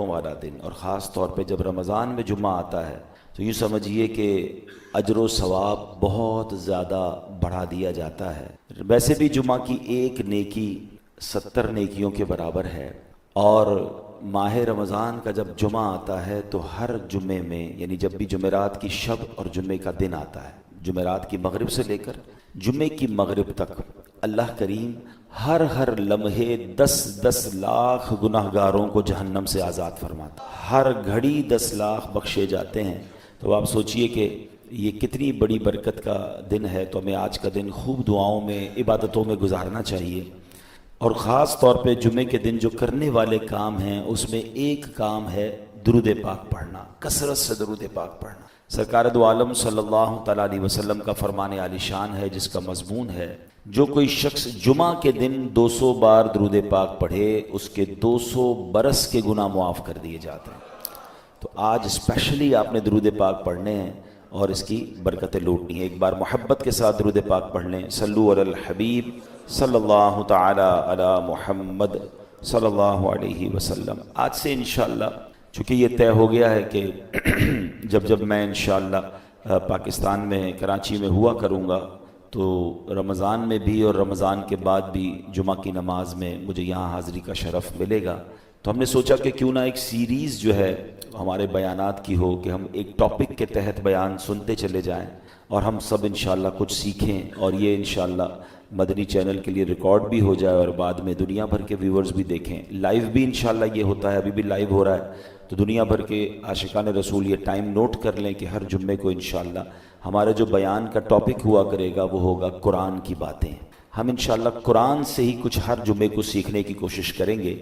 والا دن، اور خاص طور پہ جب رمضان میں جمعہ آتا ہے تو یوں سمجھیے کہ اجر و ثواب بہت زیادہ بڑھا دیا جاتا ہے۔ ویسے بھی جمعہ کی ایک نیکی 70 نیکیوں کے برابر ہے، اور ماہ رمضان کا جب جمعہ آتا ہے تو ہر جمعے میں، یعنی جب بھی جمعرات کی شب اور جمعے کا دن آتا ہے، جمعرات کی مغرب سے لے کر جمعے کی مغرب تک اللہ کریم ہر لمحے 10 لاکھ گناہ گاروں کو جہنم سے آزاد فرماتا ہے۔ ہر گھڑی 10 لاکھ بخشے جاتے ہیں۔ تو آپ سوچئے کہ یہ کتنی بڑی برکت کا دن ہے، تو ہمیں آج کا دن خوب دعاؤں میں، عبادتوں میں گزارنا چاہیے۔ اور خاص طور پہ جمعے کے دن جو کرنے والے کام ہیں اس میں ایک کام ہے درود پاک پڑھنا، کثرت سے درود پاک پڑھنا۔ سرکار دو عالم صلی اللہ تعالیٰ علیہ وسلم کا فرمان عالی شان ہے، جس کا مضمون ہے جو کوئی شخص جمعہ کے دن 200 بار درود پاک پڑھے اس کے 200 برس کے گناہ معاف کر دیے جاتے ہیں۔ تو آج اسپیشلی آپ نے درود پاک پڑھنے ہیں اور اس کی برکتیں لوٹنی ہیں۔ ایک بار محبت کے ساتھ درود پاک پڑھ لیں۔ صلو علی الحبیب صلی اللہ تعالی علی محمد صلی اللہ علیہ وسلم۔ آج سے انشاءاللہ چونکہ یہ طے ہو گیا ہے کہ جب میں انشاءاللہ پاکستان میں کراچی میں ہوا کروں گا تو رمضان میں بھی اور رمضان کے بعد بھی جمعہ کی نماز میں مجھے یہاں حاضری کا شرف ملے گا، تو ہم نے سوچا کہ کیوں نہ ایک سیریز جو ہے ہمارے بیانات کی ہو، کہ ہم ایک ٹاپک کے تحت بیان سنتے چلے جائیں اور ہم سب انشاءاللہ کچھ سیکھیں، اور یہ انشاءاللہ مدنی چینل کے لیے ریکارڈ بھی ہو جائے اور بعد میں دنیا بھر کے ویورز بھی دیکھیں۔ لائیو بھی انشاءاللہ یہ ہوتا ہے، ابھی بھی لائیو ہو رہا ہے، تو دنیا بھر کے عاشقان رسول یہ ٹائم نوٹ کر لیں کہ ہر جمعے کو انشاءاللہ ہمارا جو بیان کا ٹاپک ہوا کرے گا وہ ہوگا قرآن کی باتیں۔ ہم انشاءاللہ قرآن سے ہی کچھ ہر جمعے کو سیکھنے کی کوشش کریں گے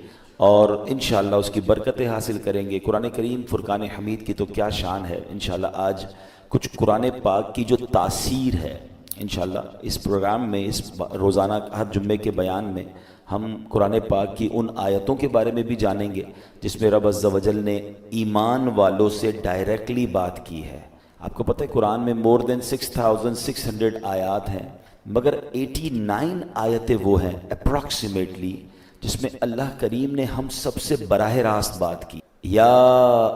اور انشاءاللہ اس کی برکتیں حاصل کریں گے۔ قرآن کریم فرقان حمید کی تو کیا شان ہے۔ انشاءاللہ آج کچھ قرآن پاک کی جو تاثیر ہے، انشاءاللہ اس پروگرام میں، اس روزانہ ہر جمعے کے بیان میں ہم قرآن پاک کی ان آیتوں کے بارے میں بھی جانیں گے جس میں رب عز و جل نے ایمان والوں سے ڈائریکٹلی بات کی ہے۔ آپ کو پتہ ہے قرآن میں more than 6600 آیات ہیں، مگر 89 آیتیں وہ ہیں اپروکسیمیٹلی جس میں اللہ کریم نے ہم سب سے براہ راست بات کی۔ یا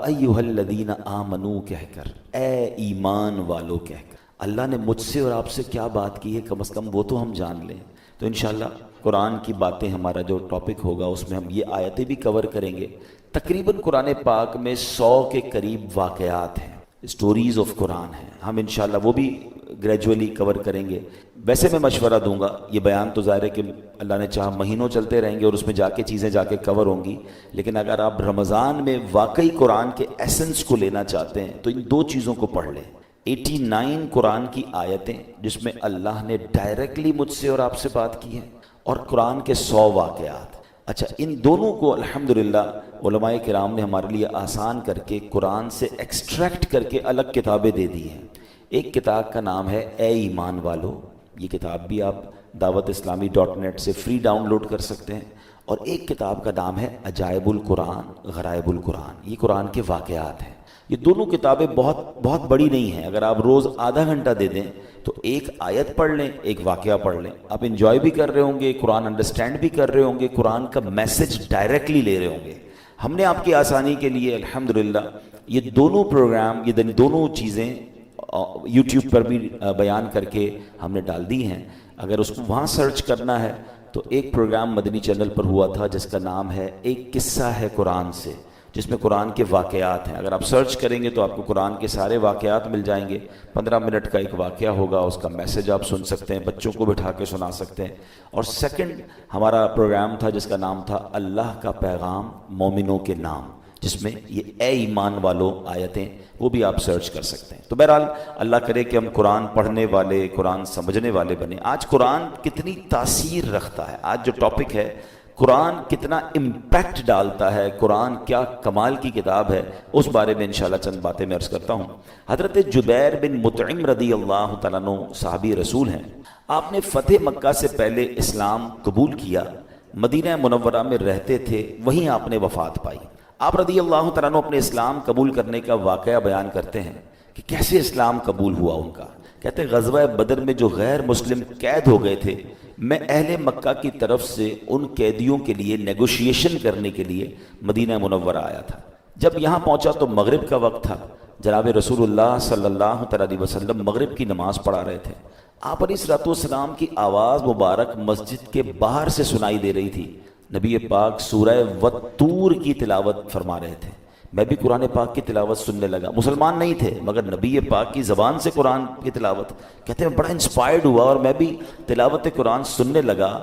ایھا الذین آمنو کہہ کر، اے ایمان والو کہہ کر اللہ نے مجھ سے اور آپ سے کیا بات کی ہے، کم از کم وہ تو ہم جان لیں۔ تو انشاءاللہ قرآن کی باتیں ہمارا جو ٹاپک ہوگا اس میں ہم یہ آیتیں بھی کور کریں گے۔ تقریباً قرآن پاک میں 100 کے قریب واقعات ہیں، سٹوریز آف قرآن ہیں، ہم انشاءاللہ وہ بھی گریجولی کور کریں گے۔ ویسے میں مشورہ دوں گا، یہ بیان تو ظاہر ہے کہ اللہ نے چاہا مہینوں چلتے رہیں گے اور اس میں جا کے چیزیں جا کے کور ہوں گی، لیکن اگر آپ رمضان میں واقعی قرآن کے ایسنس کو لینا چاہتے ہیں تو ان دو چیزوں کو پڑھ لیں۔ 89 قرآن کی آیتیں جس میں اللہ نے ڈائریکٹلی مجھ سے اور آپ سے بات کی ہے، اور قرآن کے 100 واقعات۔ اچھا، ان دونوں کو الحمدللہ علماء کرام نے ہمارے لیے آسان کر کے قرآن سے ایکسٹریکٹ کر کے الگ کتابیں دے دی ہیں۔ ایک کتاب کا نام ہے اے ایمان والو، یہ کتاب بھی آپ dawatIslami.net سے فری ڈاؤن لوڈ کر سکتے ہیں، اور ایک کتاب کا نام ہے عجائب القرآن غرائب القرآن، یہ قرآن کے واقعات ہیں۔ یہ دونوں کتابیں بہت بڑی نہیں ہیں، اگر آپ روز آدھا گھنٹہ دے دیں تو ایک آیت پڑھ لیں، ایک واقعہ پڑھ لیں، آپ انجوائے بھی کر رہے ہوں گے، قرآن انڈرسٹینڈ بھی کر رہے ہوں گے، قرآن کا میسج ڈائریکٹلی لے رہے ہوں گے۔ ہم نے آپ کی آسانی کے لیے الحمدللہ یہ دونوں پروگرام، یہ دونوں چیزیں یوٹیوب پر بھی بیان کر کے ہم نے ڈال دی ہیں۔ اگر اس کو وہاں سرچ کرنا ہے تو ایک پروگرام مدنی چینل پر ہوا تھا جس کا نام ہے ایک قصہ ہے قرآن سے، جس میں قرآن کے واقعات ہیں۔ اگر آپ سرچ کریں گے تو آپ کو قرآن کے سارے واقعات مل جائیں گے۔ 15 منٹ کا ایک واقعہ ہوگا، اس کا میسج آپ سن سکتے ہیں، بچوں کو بٹھا کے سنا سکتے ہیں۔ اور سیکنڈ ہمارا پروگرام تھا جس کا نام تھا اللہ کا پیغام مومنوں کے نام، جس میں یہ اے ایمان والو آیتیں وہ بھی آپ سرچ کر سکتے ہیں۔ تو بہرحال اللہ کرے کہ ہم قرآن پڑھنے والے، قرآن سمجھنے والے بنیں۔ آج قرآن کتنی تاثیر رکھتا ہے، آج جو ٹاپک ہے قرآن کتنا امپیکٹ ڈالتا ہے، قرآن کیا کمال کی کتاب ہے، اس بارے میں انشاءاللہ چند باتیں میں عرض کرتا ہوں۔ حضرت جبیر بن مطعم رضی اللہ تعالیٰ عنہ صحابی رسول ہیں۔ آپ نے فتح مکہ سے پہلے اسلام قبول کیا، مدینہ منورہ میں رہتے تھے، وہیں آپ نے وفات پائی۔ آپ رضی اللہ تعالیٰ عنہ اپنے اسلام قبول کرنے کا واقعہ بیان کرتے ہیں کہ کیسے اسلام قبول ہوا ان کا۔ کہتے ہیں غزوہ بدر میں جو غیر مسلم قید ہو گئے تھے، میں اہل مکہ کی طرف سے ان قیدیوں کے لیے نیگوشیشن کرنے کے لیے مدینہ منورہ آیا تھا۔ جب یہاں پہنچا تو مغرب کا وقت تھا. جناب رسول اللہ صلی اللہ علیہ وسلم مغرب کی نماز پڑھا رہے تھے. آپ علیہ الصلوۃ والسلام کی آواز مبارک مسجد کے باہر سے سنائی دے رہی تھی. نبی پاک سورہ والطور کی تلاوت فرما رہے تھے. میں بھی قرآن پاک کی تلاوت سننے لگا. مسلمان نہیں تھے مگر نبی پاک کی زبان سے قرآن کی تلاوت کہتے ہیں بڑا انسپائرڈ ہوا اور میں بھی تلاوت قرآن سننے لگا.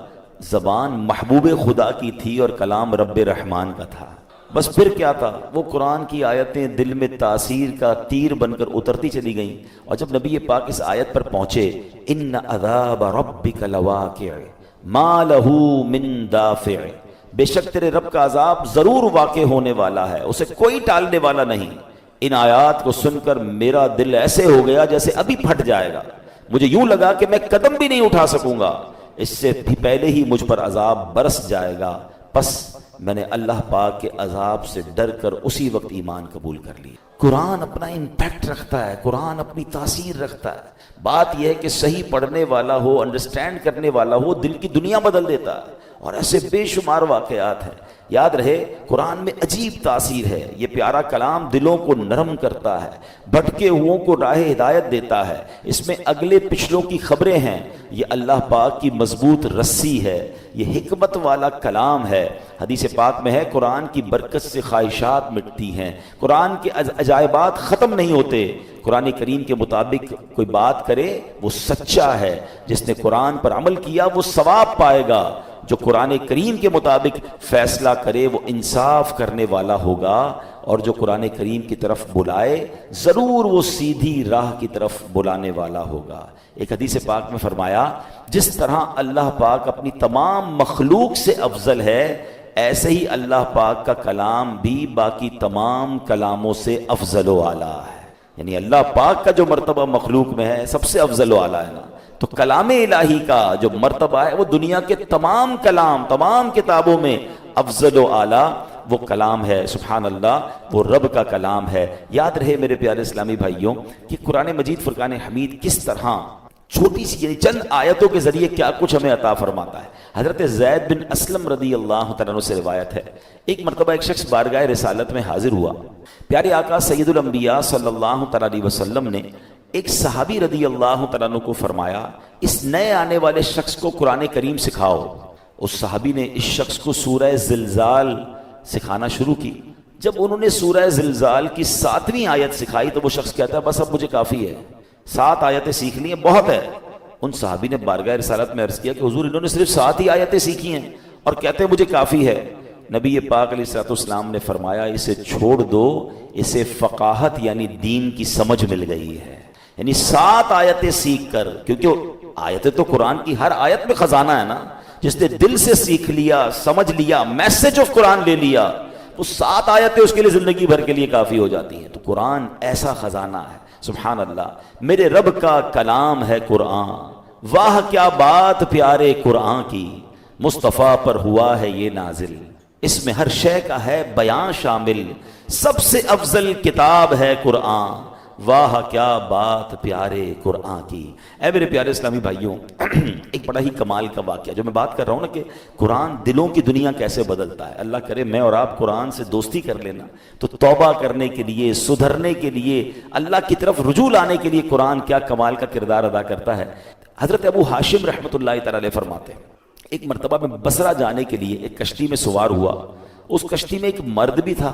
زبان محبوب خدا کی تھی اور کلام رب رحمان کا تھا. بس پھر کیا تھا, وہ قرآن کی آیتیں دل میں تاثیر کا تیر بن کر اترتی چلی گئیں. اور جب نبی پاک اس آیت پر پہنچے, ان عذاب ربک لواقع ما لہ من دافع, بے شک تیرے رب کا عذاب ضرور واقع ہونے والا ہے, اسے کوئی ٹالنے والا نہیں. ان آیات کو سن کر میرا دل ایسے ہو گیا جیسے ابھی پھٹ جائے گا. مجھے یوں لگا کہ میں قدم بھی نہیں اٹھا سکوں گا, اس سے بھی پہلے ہی مجھ پر عذاب برس جائے گا. پس میں نے اللہ پاک کے عذاب سے ڈر کر اسی وقت ایمان قبول کر لی. قرآن اپنا امپیکٹ رکھتا ہے, قرآن اپنی تاثیر رکھتا ہے. بات یہ ہے کہ صحیح پڑھنے والا ہو, انڈرسٹینڈ کرنے والا ہو, دل کی دنیا بدل دیتا ہے. اور ایسے بے شمار واقعات ہیں. یاد رہے قرآن میں عجیب تاثیر ہے. یہ پیارا کلام دلوں کو نرم کرتا ہے, بھٹکے ہوئوں کو راہ ہدایت دیتا ہے. اس میں اگلے پچھلوں کی خبریں ہیں. یہ اللہ پاک کی مضبوط رسی ہے, یہ حکمت والا کلام ہے. حدیث پاک میں ہے قرآن کی برکت سے خواہشات مٹتی ہیں, قرآن کے عجائبات ختم نہیں ہوتے. قرآن کریم کے مطابق کوئی بات کرے وہ سچا ہے. جس نے قرآن پر عمل کیا وہ ثواب پائے گا. جو قرآن کریم کے مطابق فیصلہ کرے وہ انصاف کرنے والا ہوگا. اور جو قرآن کریم کی طرف بلائے ضرور وہ سیدھی راہ کی طرف بلانے والا ہوگا. ایک حدیث پاک میں فرمایا جس طرح اللہ پاک اپنی تمام مخلوق سے افضل ہے, ایسے ہی اللہ پاک کا کلام بھی باقی تمام کلاموں سے افضل و اعلیٰ ہے. یعنی اللہ پاک کا جو مرتبہ مخلوق میں ہے سب سے افضل و اعلیٰ ہے نا. تو کلام الہی کا جو مرتبہ ہے وہ دنیا کے تمام کلام, تمام کتابوں میں افضل و اعلیٰ وہ کلام ہے. سبحان اللہ, وہ رب کا کلام ہے. یاد رہے میرے پیارے اسلامی بھائیوں کہ قرآن مجید فرقان حمید کس طرح چھوٹی سی یعنی چند آیتوں کے ذریعے کیا کچھ ہمیں عطا فرماتا ہے. حضرت زید بن اسلم رضی اللہ تعالیٰ عنہ سے روایت ہے, ایک مرتبہ ایک شخص بارگاہ رسالت میں حاضر ہوا. پیارے آقا سید الانبیاء صلی اللہ تعالیٰ علیہ وسلم نے ایک صحابی رضی اللہ تعالیٰ عنہ کو فرمایا اس نئے آنے والے شخص کو قرآن کریم سکھاؤ. اس صحابی نے اس شخص کو سورہ زلزال سکھانا شروع کی. جب انہوں نے سورہ زلزال کی 7ویں آیت سکھائی تو وہ شخص کہتا ہے بس اب مجھے کافی ہے, 7 آیتیں سیکھ لی ہیں بہت ہے. ان صحابی نے بارگاہ رسالت میں عرض کیا کہ حضور انہوں نے صرف 7 ہی آیتیں سیکھی ہیں اور کہتے ہیں مجھے کافی ہے. نبی پاک علیہ الصلوۃ والسلام نے فرمایا اسے چھوڑ دو, اسے فقاہت یعنی دین کی سمجھ مل گئی ہے. یعنی 7 آیتیں سیکھ کر, کیونکہ آیتیں تو قرآن کی ہر آیت میں خزانہ ہے نا, جس نے دل سے سیکھ لیا, سمجھ لیا, میسج آف قرآن لے لیا, وہ 7 آیتیں اس کے لیے زندگی بھر کے لیے کافی ہو جاتی ہیں. تو قرآن ایسا خزانہ ہے. سبحان اللہ, میرے رب کا کلام ہے قرآن, واہ کیا بات پیارے قرآن کی, مصطفیٰ پر ہوا ہے یہ نازل, اس میں ہر شے کا ہے بیان شامل, سب سے افضل کتاب ہے قرآن, واہ کیا بات پیارے قرآن کی. اے میرے پیارے اسلامی بھائیوں, ایک بڑا ہی کمال کا واقعہ جو میں بات کر رہا ہوں نا کہ قرآن دلوں کی دنیا کیسے بدلتا ہے. اللہ کرے میں اور آپ قرآن سے دوستی کر لینا تو توبہ کرنے کے لیے, سدھرنے کے لیے, اللہ کی طرف رجوع لانے کے لیے قرآن کیا کمال کا کردار ادا کرتا ہے. حضرت ابو ہاشم رحمۃ اللہ تعالی علیہ فرماتے ہیں ایک مرتبہ میں بصرہ جانے کے لیے ایک کشتی میں سوار ہوا. اس کشتی میں ایک مرد بھی تھا,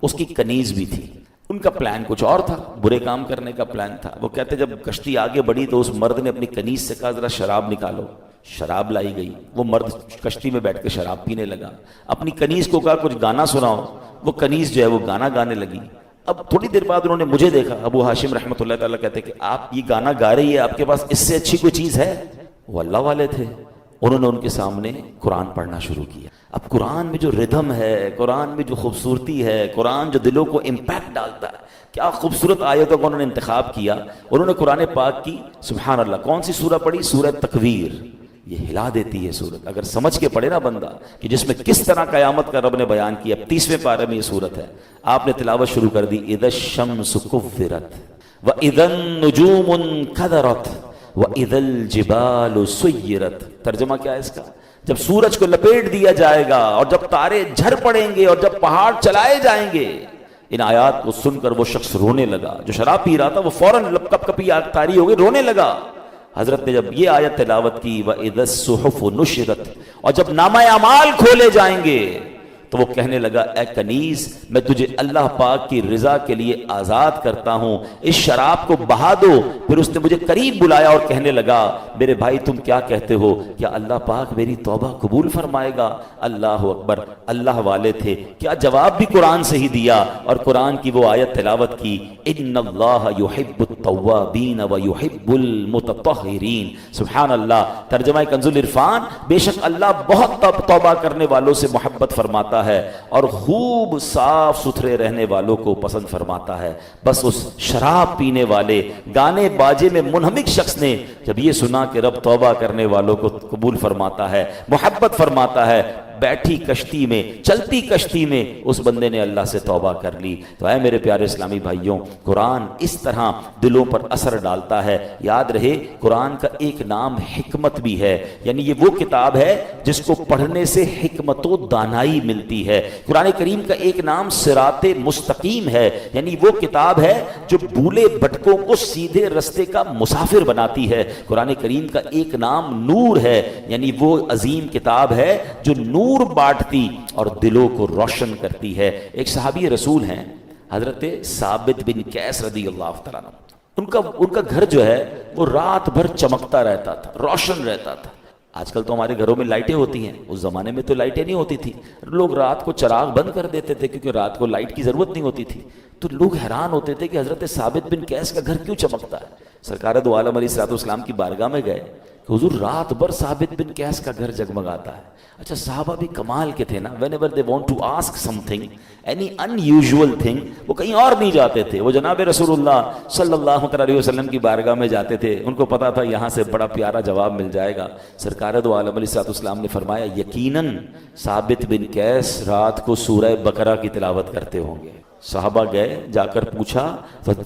اس کی کنیز بھی تھی. ان کا پلان کچھ اور تھا, برے کام کرنے کا پلان تھا. وہ کہتے جب کشتی آگے بڑھی تو اس مرد نے اپنی کنیز سے کہا ذرا شراب نکالو. شراب لائی گئی. وہ مرد کشتی میں بیٹھ کے شراب پینے لگا. اپنی کنیز کو کہا کچھ گانا سناؤ. وہ کنیز جو ہے وہ گانا گانے لگی. اب تھوڑی دیر بعد انہوں نے مجھے دیکھا. ابو ہاشم رحمۃ اللہ تعالیٰ کہتے کہ آپ یہ گانا گا رہی ہے, آپ کے پاس اس سے اچھی کوئی چیز ہے؟ وہ اللہ والے تھے. انہوں نے ان کے سامنے قرآن پڑھنا شروع کیا. اب قرآن میں جو ردھم ہے, قرآن میں جو خوبصورتی ہے, قرآن جو دلوں کو امپیکٹ ڈالتا ہے, کیا خوبصورت آیتوں کا انہوں نے انتخاب کیا. انہوں نے قرآن پاک کی سبحان اللہ کون سی سورہ پڑھی؟ سورہ تکویر. یہ ہلا دیتی ہے سورت, اگر سمجھ کے پڑھے نا بندہ کہ جس میں کس طرح قیامت کا رب نے بیان کیا. 30ویں پارے میں یہ سورت ہے. آپ نے تلاوت شروع کر دی, اذا الشمس کورت واذا النجوم انکدرت وَإِذَا الْجِبَالُ سُيِّرَتْ. ترجمہ کیا ہے اس کا؟ جب سورج کو لپیٹ دیا جائے گا اور جب تارے جھڑ پڑیں گے اور جب پہاڑ چلائے جائیں گے. ان آیات کو سن کر وہ شخص رونے لگا، جو شراب پی رہا تھا وہ فوراً کپ کپی طاری ہو گئی، رونے لگا۔ حضرت نے جب یہ آیت تلاوت کی وَإِذَا الصُّحُفُ نُشِرَتْ، اور جب نامہ اعمال کھولے جائیں گے تو وہ کہنے لگا اے کنیز، میں تجھے اللہ پاک کی رضا کے لیے آزاد کرتا ہوں، اس شراب کو بہا دو۔ پھر اس نے مجھے قریب بلایا اور کہنے لگا میرے بھائی تم کیا کہتے ہو، کیا اللہ پاک میری توبہ قبول فرمائے گا؟ اللہ اکبر، اللہ والے تھے، کیا جواب بھی قرآن سے ہی دیا، اور قرآن کی وہ آیت تلاوت کی ان اللہ یحب التوابین ویحب المتطہرین۔ سبحان اللہ۔ ترجمہ کنز العرفان، بے شک اللہ بہت توبہ کرنے والوں سے محبت فرماتا ہے اور خوب صاف ستھرے رہنے والوں کو پسند فرماتا ہے۔ بس اس شراب پینے والے گانے باجے میں منہمک شخص نے جب یہ سنا کہ رب توبہ کرنے والوں کو قبول فرماتا ہے، محبت فرماتا ہے، بیٹھی کشتی میں، چلتی کشتی میں اس بندے نے اللہ سے توبہ کر لی۔ تو اے میرے پیارے اسلامی بھائیوں، قرآن اس طرح دلوں پر اثر ڈالتا ہے۔ یاد رہے قرآن کا ایک نام حکمت بھی ہے، یعنی یہ وہ کتاب ہے جس کو پڑھنے سے حکمت و دانائی ملتی ہے۔ قرآن کریم کا ایک نام صراط مستقیم ہے، یعنی وہ کتاب ہے جو بھولے بھٹکوں کو سیدھے رستے کا مسافر بناتی ہے۔ قرآن کریم کا ایک نام نور ہے، یعنی وہ عظیم کتاب ہے جو نور بانٹتی اور دلوں کو روشن کرتی ہے۔ ایک صحابی رسول ہیں حضرت ثابت بن قیس رضی اللہ تعالیٰ عنہ، ان کا گھر جو ہے وہ رات بھر چمکتا رہتا تھا، روشن رہتا تھا۔ آج کل تو ہمارے گھروں میں لائٹیں ہوتی ہیں، اس زمانے میں تو لائٹیں نہیں ہوتی تھی، لوگ رات کو چراغ بند کر دیتے تھے کیونکہ رات کو لائٹ کی ضرورت نہیں ہوتی تھی۔ تو لوگ حیران ہوتے تھے کہ حضرت ثابت بن قیس کا گھر کیوں چمکتا ہے۔ سرکار دو عالم علیہ الصلوۃ والسلام کی بارگاہ میں گئے کہ حضور رات بھر ثابت بن قیس کا گھر جگمگاتا ہے۔ اچھا صحابہ بھی کمال کے تھے نا، whenever they want to ask something, any unusual thing، وہ کہیں اور نہیں جاتے تھے، وہ جناب رسول اللہ صلی اللہ علیہ وسلم کی بارگاہ میں جاتے تھے۔ ان کو پتا تھا یہاں سے بڑا پیارا جواب مل جائے گا۔ سرکار دو عالم علیہ الصلوۃ والسلام نے فرمایا یقیناً ثابت بن قیس رات کو سورہ بقرہ کی تلاوت کرتے ہوں گے۔ صحابہ گئے، جا کر پوچھا،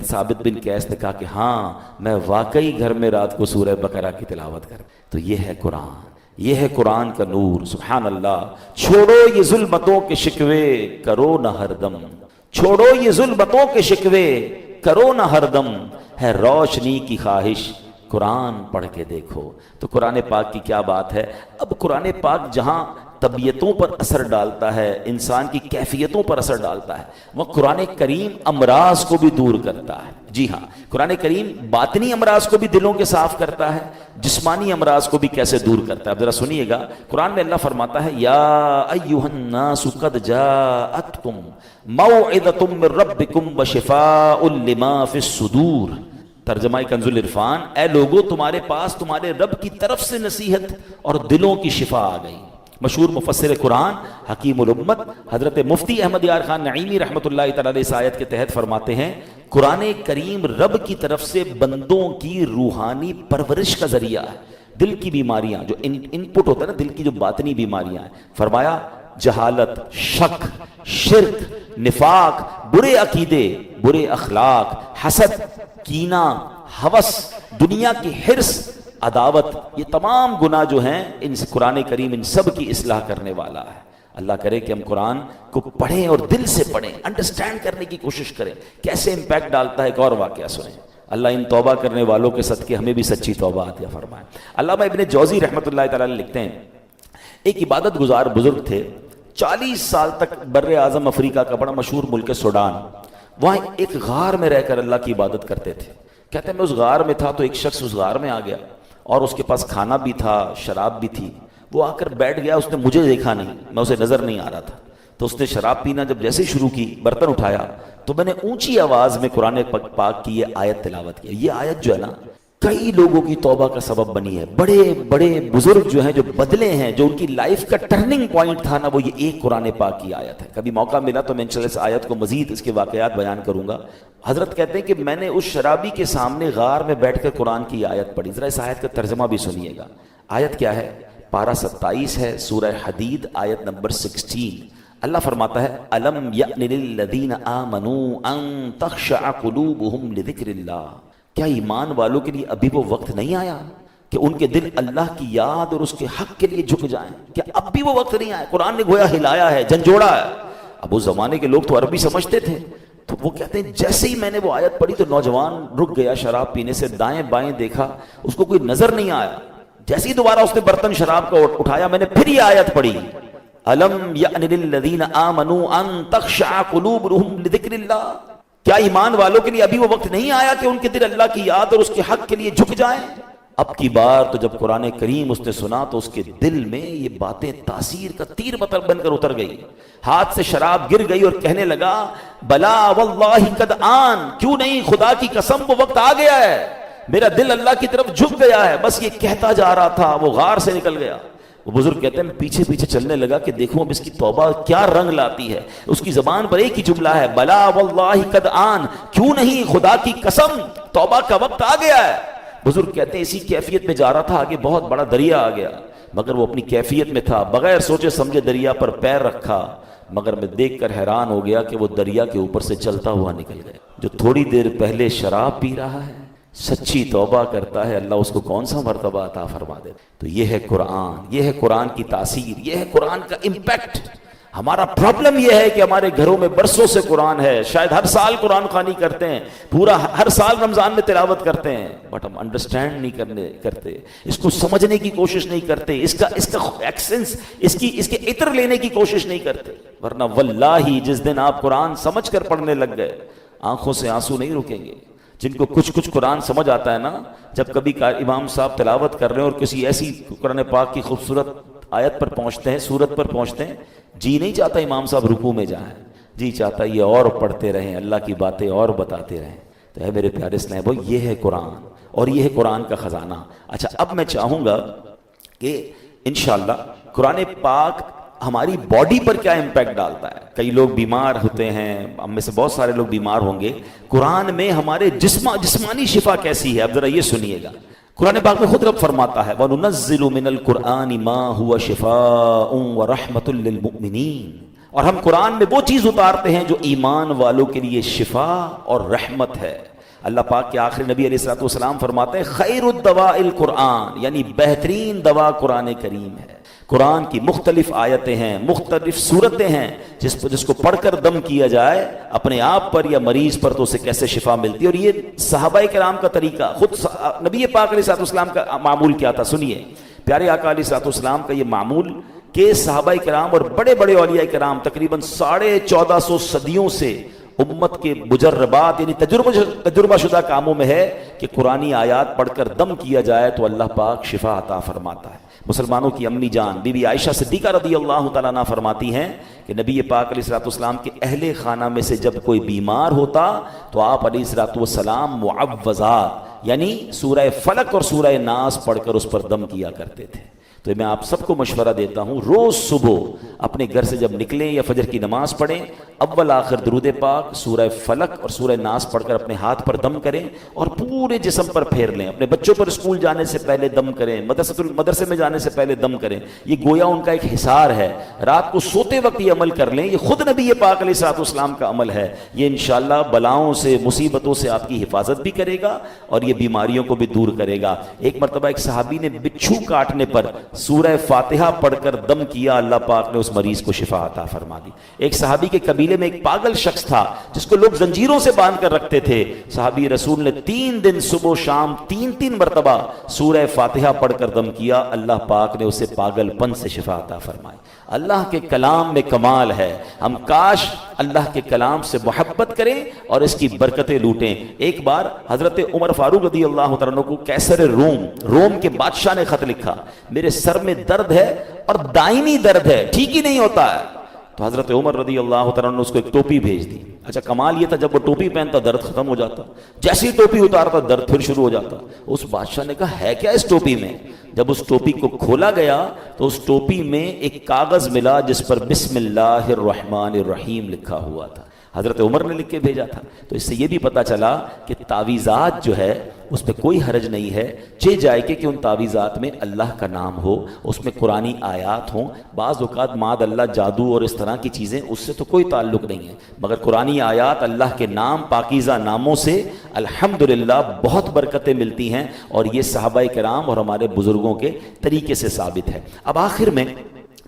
ثابت بن قیس نے کہا کہ ہاں میں واقعی گھر میں رات کو سورہ بقرہ کی تلاوت کر۔ تو یہ ہے قرآن، یہ ہے قرآن کا نور۔ سبحان اللہ۔ چھوڑو یہ ظلمتوں کے شکوے کرو نہ ہر دم، چھوڑو یہ ظلمتوں کے شکوے کرو نہ ہر دم، ہے روشنی کی خواہش قرآن پڑھ کے دیکھو۔ تو قرآن پاک کی کیا بات ہے۔ اب قرآن پاک جہاں طبیعتوں پر اثر ڈالتا ہے، انسان کی کیفیتوں پر اثر ڈالتا ہے، وہ قرآن کریم امراض کو بھی دور کرتا ہے۔ جی ہاں، قرآن کریم باطنی امراض کو بھی دلوں کے صاف کرتا ہے، جسمانی امراض کو بھی کیسے دور کرتا ہے۔ اب ذرا سنیے گا، قرآن میں اللہ فرماتا ہے یا ایھا الناس قد جاءتکم موعظۃ من ربکم وشفاء لما فی الصدور۔ ترجمہ کنز العرفان، اے لوگو تمہارے پاس تمہارے رب کی طرف سے نصیحت اور دلوں کی شفا آ گئی۔ مشہور مفسر قرآن حکیم الامت حضرت مفتی احمد یار خان نعیمی رحمۃ اللہ تعالی علیہ اس آیت کے تحت فرماتے ہیں قرآن کریم رب کی طرف سے بندوں کی روحانی پرورش کا ذریعہ ہے۔ دل کی بیماریاں جو ان پٹ ہوتا ہے نا، دل کی جو باطنی بیماریاں ہیں، فرمایا جہالت، شک، شرک، نفاق، برے عقیدے، برے اخلاق، حسد، کینہ، ہوس، دنیا کی حرص، عداوت، یہ تمام گناہ جو ہیں ان قرآن کریم ان سب کی اصلاح کرنے والا ہے۔ اللہ کرے کہ ہم قرآن کو پڑھیں اور دل سے پڑھیں، انڈرسٹینڈ کرنے کی کوشش کریں کیسے امپیکٹ ڈالتا ہے۔ ایک اور واقعہ سنیں، اللہ ان توبہ کرنے والوں کے صدقے ہمیں بھی سچی توبہ عطا فرمائے۔ علامہ ابن جوزی رحمۃ اللہ تعالی لکھتے ہیں ایک عبادت گزار بزرگ تھے، 40 سال تک بر اعظم افریقہ کا بڑا مشہور ملک سوڈان، وہاں ایک غار میں رہ کر اللہ کی عبادت کرتے تھے۔ کہتے ہیں میں اس غار میں تھا تو ایک شخص اس غار میں آ گیا اور اس کے پاس کھانا بھی تھا، شراب بھی تھی۔ وہ آ کر بیٹھ گیا، اس نے مجھے دیکھا نہیں، میں اسے نظر نہیں آ رہا تھا، تو اس نے شراب پینا جب جیسے شروع کی، برتن اٹھایا تو میں نے اونچی آواز میں قرآن پاک کی یہ آیت تلاوت کی۔ یہ آیت جو ہے نا کئی لوگوں کی توبہ کا سبب بنی ہے۔ بڑے بڑے بزرگ جو ہیں، جو بدلے ہیں، جو ان کی لائف کا ٹرننگ پوائنٹ تھا نا، وہ یہ ایک قرآن پاک کی آیت ہے۔ کبھی موقع ملا تو میں انشاءاللہ اس آیت کو مزید اس کے واقعات بیان کروں گا۔ حضرت کہتے ہیں کہ میں نے اس شرابی کے سامنے غار میں بیٹھ کر قرآن کی آیت پڑھی۔ ذرا اس آیت کا ترجمہ بھی سنیے گا۔ آیت کیا ہے؟ پارہ 27 ہے، سورہ حدید، آیت نمبر 16۔ اللہ فرماتا ہے الم یأن للذین آمنوا ان تخشع قلوبہم لذکر اللہ۔ کیا ایمان والوں کے لیے ابھی وہ وقت نہیں آیا کہ ان کے دل اللہ کی یاد اور اس کے حق کے لیے جھک جائیں؟ کیا اب بھی وہ وقت نہیں آیا؟ قرآن نے گویا ہلایا ہے، جھنجھوڑا ہے۔ اب اس زمانے کے لوگ تو عربی سمجھتے تھے، وہ کہتے ہیں جیسے ہی میں نے وہ آیت پڑھی تو نوجوان رک گیا شراب پینے سے، دائیں بائیں دیکھا، اس کو کوئی نظر نہیں آیا. جیسے ہی دوبارہ اس نے برتن شراب کا اٹھایا، میں نے پھر یہ آیت پڑھی، الم یأن للذین آمنوا ان تخشع قلوبهم لذکر اللہ. کیا ایمان والوں کے لیے ابھی وہ وقت نہیں آیا کہ ان کے دل اللہ کی یاد اور اس کے حق کے لیے جھک جائیں؟ اب کی بار تو جب قرآن کریم اس نے سنا تو اس کے دل میں یہ باتیں تاثیر کا تیر بن کر اتر گئی. ہاتھ سے شراب گر گئی اور کہنے لگا بلا واللہ قد آن، کیوں نہیں، خدا کی قسم وہ وقت آ گیا ہے، میرا دل اللہ کی طرف جھک گیا ہے. بس یہ کہتا جا رہا تھا، وہ غار سے نکل گیا. وہ بزرگ کہتے ہیں میں پیچھے پیچھے چلنے لگا کہ دیکھوں اب اس کی توبہ کیا رنگ لاتی ہے. اس کی زبان پر ایک ہی جملہ ہے، بلا واللہ قد آن، کیوں نہیں، خدا کی قسم توبہ کا وقت آ گیا ہے. بزرگ کہتے ہیں اسی کیفیت میں جا رہا تھا، آگے بہت بڑا دریا آ گیا، مگر وہ اپنی کیفیت میں تھا، بغیر سوچے سمجھے دریا پر پیر رکھا. مگر میں دیکھ کر حیران ہو گیا کہ وہ دریا کے اوپر سے چلتا ہوا نکل گیا. جو تھوڑی دیر پہلے شراب پی رہا ہے، سچی توبہ کرتا ہے، اللہ اس کو کون سا مرتبہ عطا فرما دے. تو یہ ہے قرآن، یہ ہے قرآن کی تاثیر، یہ ہے قرآن کا امپیکٹ. ہمارا پرابلم یہ ہے کہ ہمارے گھروں میں برسوں سے قرآن ہے، شاید ہر سال قرآن خوانی کرتے ہیں، پورا ہر سال رمضان میں تلاوت کرتے ہیں، بٹ ہم انڈرسٹینڈ نہیں کرتے، اس کو سمجھنے کی کوشش نہیں کرتے، اس کا ایکسنس، اس کے عطر لینے کی کوشش نہیں کرتے. ورنہ واللہ جس دن آپ قرآن سمجھ کر پڑھنے لگ گئے، آنکھوں سے آنسو نہیں رکیں گے. جن کو کچھ قرآن سمجھ آتا ہے نا، جب کبھی امام صاحب تلاوت کر رہے ہیں اور کسی ایسی قرآن پاک کی خوبصورت آیت پر پہنچتے ہیں، سورت پر پہنچتے ہیں، جی نہیں چاہتا امام صاحب رکوع میں جائیں، جی چاہتا یہ اور پڑھتے رہیں، اللہ کی باتیں اور بتاتے رہیں. تو ہے میرے پیارے اسلام، یہ ہے قرآن اور یہ ہے قرآن کا خزانہ. اچھا اب میں چاہوں گا کہ انشاءاللہ قرآن پاک ہماری باڈی پر کیا امپیکٹ ڈالتا ہے. کئی لوگ بیمار ہوتے ہیں، ہم میں سے بہت سارے لوگ بیمار ہوں گے. قرآن میں ہمارے جسمانی شفا کیسی ہے، اب ذرا یہ سنیے گا. قرآن پاک میں خود رب فرماتا ہے وَنُنَزِّلُ مِنَ الْقُرْآنِ مَا هُوَ شِفَاءٌ وَرَحْمَةٌ لِّلْمُؤْمِنِينَ. اور ہم قرآن میں وہ چیز اتارتے ہیں جو ایمان والوں کے لیے شفا اور رحمت ہے. اللہ پاک کے آخری نبی علیہ الصلوۃ والسلام فرماتے ہیں خیر الدواء القرآن، یعنی بہترین دوا قرآن کریم ہے. قرآن کی مختلف آیتیں ہیں، مختلف صورتیں ہیں، جس کو پڑھ کر دم کیا جائے اپنے آپ پر یا مریض پر تو اسے کیسے شفا ملتی ہے. اور یہ صحابہ کرام کا طریقہ، خود نبی پاک علیہ الصلوۃ والسلام کا معمول کیا تھا. سنیے پیارے آقا علیہ الصلوۃ والسلام کا یہ معمول کہ صحابہ کرام اور بڑے بڑے اولیاء کرام تقریباً 1450 صدیوں سے امت کے مجربات یعنی تجربہ شدہ کاموں میں ہے کہ قرآنی آیات پڑھ کر دم کیا جائے تو اللہ پاک شفا عطا فرماتا ہے. مسلمانوں کی امی جان بی بی عائشہ صدیقہ رضی اللہ تعالیٰ عنہ فرماتی ہیں کہ نبی پاک علیہ الصلوۃ والسلام کے اہل خانہ میں سے جب کوئی بیمار ہوتا تو آپ علیہ الصلوۃ والسلام معوذات یعنی سورہ فلق اور سورہ ناس پڑھ کر اس پر دم کیا کرتے تھے. تو میں آپ سب کو مشورہ دیتا ہوں روز صبح اپنے گھر سے جب نکلیں یا فجر کی نماز پڑھیں اول آخر درود پاک سورہ فلق اور سورہ ناس پڑھ کر اپنے ہاتھ پر دم کریں اور پورے جسم پر پھیر لیں. اپنے بچوں پر اسکول جانے سے پہلے دم کریں، مدرسے میں جانے سے پہلے دم کریں. یہ گویا ان کا ایک حصار ہے. رات کو سوتے وقت یہ عمل کر لیں. یہ خود نبی پاک علیہ الصلوۃ والسلام کا عمل ہے. یہ انشاءاللہ بلاؤں سے مصیبتوں سے آپ کی حفاظت بھی کرے گا اور یہ بیماریوں کو بھی دور کرے گا. ایک مرتبہ ایک صحابی نے بچھو کاٹنے پر سورہ فاتحہ پڑھ کر دم کیا، اللہ پاک نے اس مریض کو شفا عطا فرما دی. ایک صحابی کے قبیلے میں ایک پاگل شخص تھا جس کو لوگ زنجیروں سے باندھ کر رکھتے تھے. صحابی رسول نے 3 دن صبح و شام 3 مرتبہ سورہ فاتحہ پڑھ کر دم کیا، اللہ پاک نے اسے پاگل پن سے شفا عطا فرمائی. اللہ کے کلام میں کمال ہے. ہم کاش اللہ کے کلام سے محبت کریں اور اس کی برکتیں لوٹیں. ایک بار حضرت عمر فاروق رضی اللہ عنہ کو کیسر روم کے بادشاہ نے خط لکھا، میرے سر میں درد ہے اور دائمی درد ہے، ٹھیک ہی نہیں ہوتا ہے. تو حضرت عمر رضی اللہ عنہ نے اس کو ایک ٹوپی بھیج دی. اچھا کمال یہ تھا جب وہ ٹوپی پہنتا درد ختم ہو جاتا، جیسی ٹوپی اتارتا درد پھر شروع ہو جاتا. اس بادشاہ نے کہا ہے کیا اس ٹوپی میں؟ جب اس ٹوپی کو کھولا گیا تو اس ٹوپی میں ایک کاغذ ملا جس پر بسم اللہ الرحمن الرحیم لکھا ہوا تھا. حضرت عمر نے لکھ کے بھیجا تھا. تو اس سے یہ بھی پتا چلا کہ تعویذات جو ہے اس پہ کوئی حرج نہیں ہے. جائے کہ ان تعویذات میں اللہ کا نام ہو، اس میں قرآنی آیات ہوں. بعض اوقات معاذ اللہ جادو اور اس طرح کی چیزیں اس سے تو کوئی تعلق نہیں ہے، مگر قرآنی آیات اللہ کے نام پاکیزہ ناموں سے الحمدللہ بہت برکتیں ملتی ہیں اور یہ صحابہ کرام اور ہمارے بزرگوں کے طریقے سے ثابت ہے. اب آخر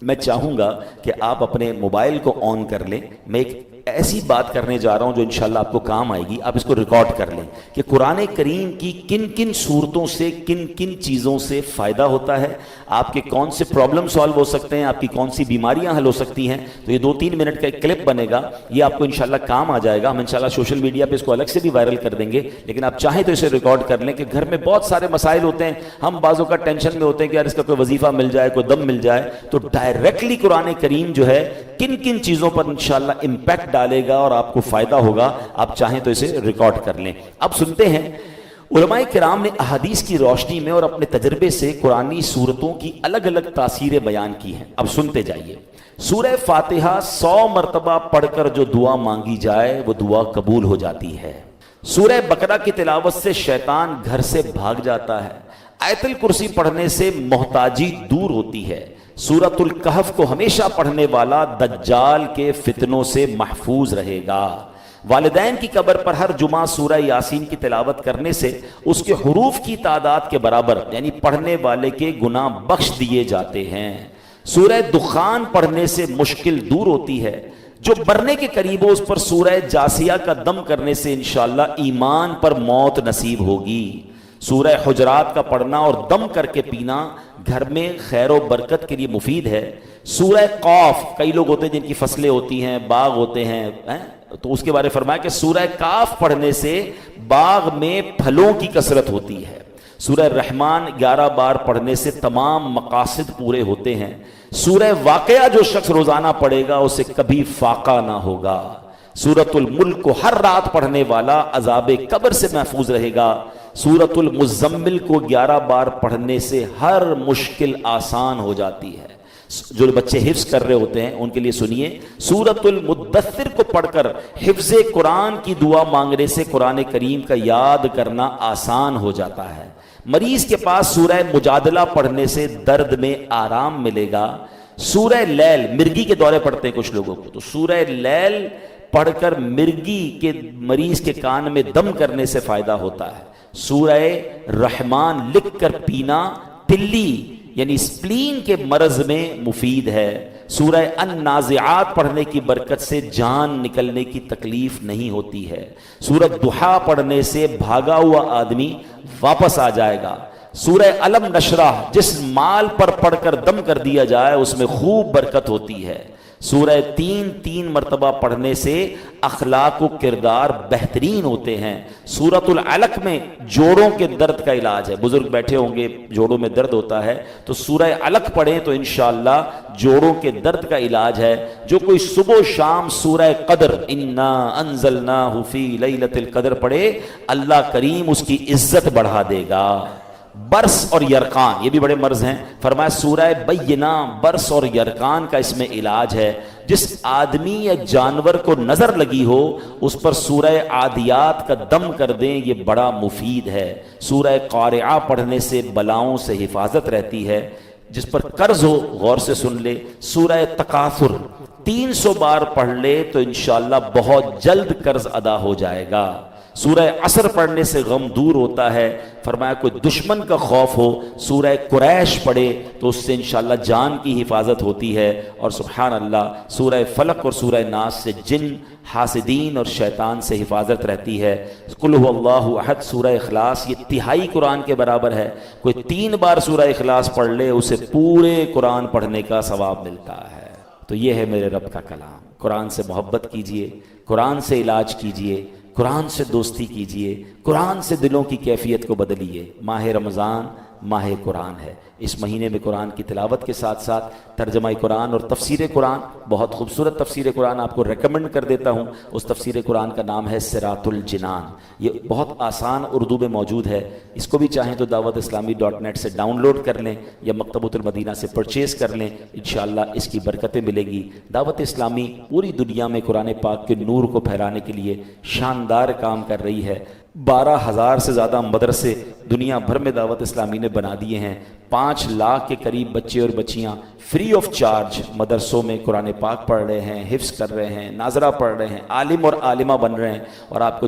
میں چاہوں گا کہ آپ اپنے موبائل کو آن کر لیں. میں ایک ایسی بات کرنے جا رہا ہوں جو انشاءاللہ آپ کو کام آئے گی. آپ اس کو ریکارڈ کر لیں کہ قرآن کریم کی کن کن صورتوں سے کن کن چیزوں سے فائدہ ہوتا ہے, آپ کے کون سے پرابلم سالو ہو سکتے ہیں, آپ کی کون سی بیماریاں حل ہو سکتی ہیں. تو یہ 2-3 منٹ کا ایک کلپ بنے گا, یہ آپ کو انشاءاللہ کام آ جائے گا. ہم انشاءاللہ سوشل میڈیا پہ اس کو الگ سے بھی وائرل کر دیں گے, لیکن آپ چاہیں تو اسے ریکارڈ کر لیں کہ گھر میں بہت سارے مسائل ہوتے ہیں, ہم بعضوں کا ٹینشن میں ہوتے ہیں کہ یار اس کا کوئی وظیفہ مل جائے, کوئی دم مل جائے. تو ڈائریکٹلی قرآن کریم جو ہے کن کن چیزوں پر انشاءاللہ امپیکٹ ڈالے گا اور آپ کو فائدہ ہوگا, آپ چاہیں تو اسے ریکارڈ کر لیں. اب سنتے ہیں علماء کرام نے احادیث کی روشنی میں اور اپنے تجربے سے قرآنی صورتوں کی الگ الگ تاثیریں بیان کی ہیں. اب سنتے جائیے. سورہ فاتحہ 100 مرتبہ پڑھ کر جو دعا مانگی جائے وہ دعا قبول ہو جاتی ہے. سورہ بقرہ کی تلاوت سے شیطان گھر سے بھاگ جاتا ہے. آیت الکرسی پڑھنے سے محتاجی دور ہوتی ہے. سورۃ الکہف کو ہمیشہ پڑھنے والا دجال کے فتنوں سے محفوظ رہے گا. والدین کی قبر پر ہر جمعہ سورہ یاسین کی تلاوت کرنے سے اس کے حروف کی تعداد کے برابر یعنی پڑھنے والے کے گناہ بخش دیے جاتے ہیں. سورہ دخان پڑھنے سے مشکل دور ہوتی ہے. جو مرنے کے قریب ہو اس پر سورہ جاسیہ کا دم کرنے سے انشاءاللہ ایمان پر موت نصیب ہوگی. سورہ حجرات کا پڑھنا اور دم کر کے پینا گھر میں خیر و برکت کے لیے مفید ہے. سورہ قاف, کئی لوگ ہوتے ہیں جن کی فصلیں ہوتی ہیں, باغ ہوتے ہیں, تو اس کے بارے فرمایا کہ سورہ کاف پڑھنے سے باغ میں پھلوں کی کثرت ہوتی ہے. سورہ رحمان 11 بار پڑھنے سے تمام مقاصد پورے ہوتے ہیں. سورہ واقعہ جو شخص روزانہ پڑھے گا اسے کبھی فاقہ نہ ہوگا. سورۃ الملک کو ہر رات پڑھنے والا عذاب قبر سے محفوظ رہے گا. سورۃ المزمل کو 11 بار پڑھنے سے ہر مشکل آسان ہو جاتی ہے. جو بچے حفظ کر رہے ہوتے ہیں ان کے لیے سنیے, سورۃ المدثر کو پڑھ کر حفظ قرآن کی دعا مانگنے سے قرآن کریم کا یاد کرنا آسان ہو جاتا ہے. مریض کے پاس سورہ مجادلہ پڑھنے سے درد میں آرام ملے گا. سورہ لیل, مرگی کے دورے پڑھتے ہیں کچھ لوگوں کو, تو سورہ لیل پڑھ کر مرگی کے مریض کے کان میں دم کرنے سے فائدہ ہوتا ہے. سورہ رحمان لکھ کر پینا تلی یعنی سپلین کے مرض میں مفید ہے. سورہ النازعات پڑھنے کی برکت سے جان نکلنے کی تکلیف نہیں ہوتی ہے. سورۃ ضحیٰ پڑھنے سے بھاگا ہوا آدمی واپس آ جائے گا. سورہ علم نشرح جس مال پر پڑھ کر دم کر دیا جائے اس میں خوب برکت ہوتی ہے. سورہ 3 مرتبہ پڑھنے سے اخلاق و کردار بہترین ہوتے ہیں. سورۃ العلق میں جوڑوں کے درد کا علاج ہے. بزرگ بیٹھے ہوں گے, جوڑوں میں درد ہوتا ہے تو سورہ علق پڑھیں تو انشاءاللہ جوڑوں کے درد کا علاج ہے. جو کوئی صبح و شام سورہ قدر انا انزلناہ فی لیلۃ القدر پڑھے اللہ کریم اس کی عزت بڑھا دے گا. برس اور یرقان یہ بھی بڑے مرض ہیں. فرمایا سورہ بینہ, برس اور یرقان کا اس میں علاج ہے. جس آدمی یا جانور کو نظر لگی ہو اس پر سورہ عادیات کا دم کر دیں, یہ بڑا مفید ہے. سورہ قارعہ پڑھنے سے بلاؤں سے حفاظت رہتی ہے. جس پر قرض ہو غور سے سن لے. سورہ تکاثر 300 بار پڑھ لے تو انشاءاللہ بہت جلد قرض ادا ہو جائے گا. سورہ عصر پڑھنے سے غم دور ہوتا ہے. فرمایا کوئی دشمن کا خوف ہو سورہ قریش پڑھے تو اس سے انشاءاللہ جان کی حفاظت ہوتی ہے. اور سبحان اللہ سورہ فلق اور سورہ ناس سے جن, حاسدین اور شیطان سے حفاظت رہتی ہے. قل هو اللہ احد سورہ اخلاص یہ تہائی قرآن کے برابر ہے. کوئی 3 بار سورہ اخلاص پڑھ لے اسے پورے قرآن پڑھنے کا ثواب ملتا ہے. تو یہ ہے میرے رب کا کلام. قرآن سے محبت کیجئے, قرآن سے علاج کیجئے, قرآن سے دوستی کیجئے, قرآن سے دلوں کی کیفیت کو بدلیے. ماہ رمضان ماہ قرآن ہے. اس مہینے میں قرآن کی تلاوت کے ساتھ ساتھ ترجمہ قرآن اور تفسیر قرآن, بہت خوبصورت تفسیر قرآن آپ کو ریکمنڈ کر دیتا ہوں. اس تفسیر قرآن کا نام ہے صراط الجنان. یہ بہت آسان اردو میں موجود ہے. اس کو بھی چاہیں تو dawatIslami.net سے ڈاؤن لوڈ کر لیں یا مکتبۃ المدینہ سے پرچیز کر لیں. انشاءاللہ اس کی برکتیں ملے گی. دعوت اسلامی پوری دنیا میں قرآن پاک کے نور کو پھیلانے کے لیے شاندار کام کر رہی ہے. 12,000 سے زیادہ مدرسے دنیا بھر میں دعوت اسلامی نے بنا دیے ہیں. 5 لاکھ کے قریب بچے اور بچیاں فری آف چارج مدرسوں میں قرآن پاک پڑھ رہے ہیں, حفظ کر رہے ہیں, ناظرہ پڑھ رہے ہیں, عالم اور عالمہ بن رہے ہیں. اور آپ کو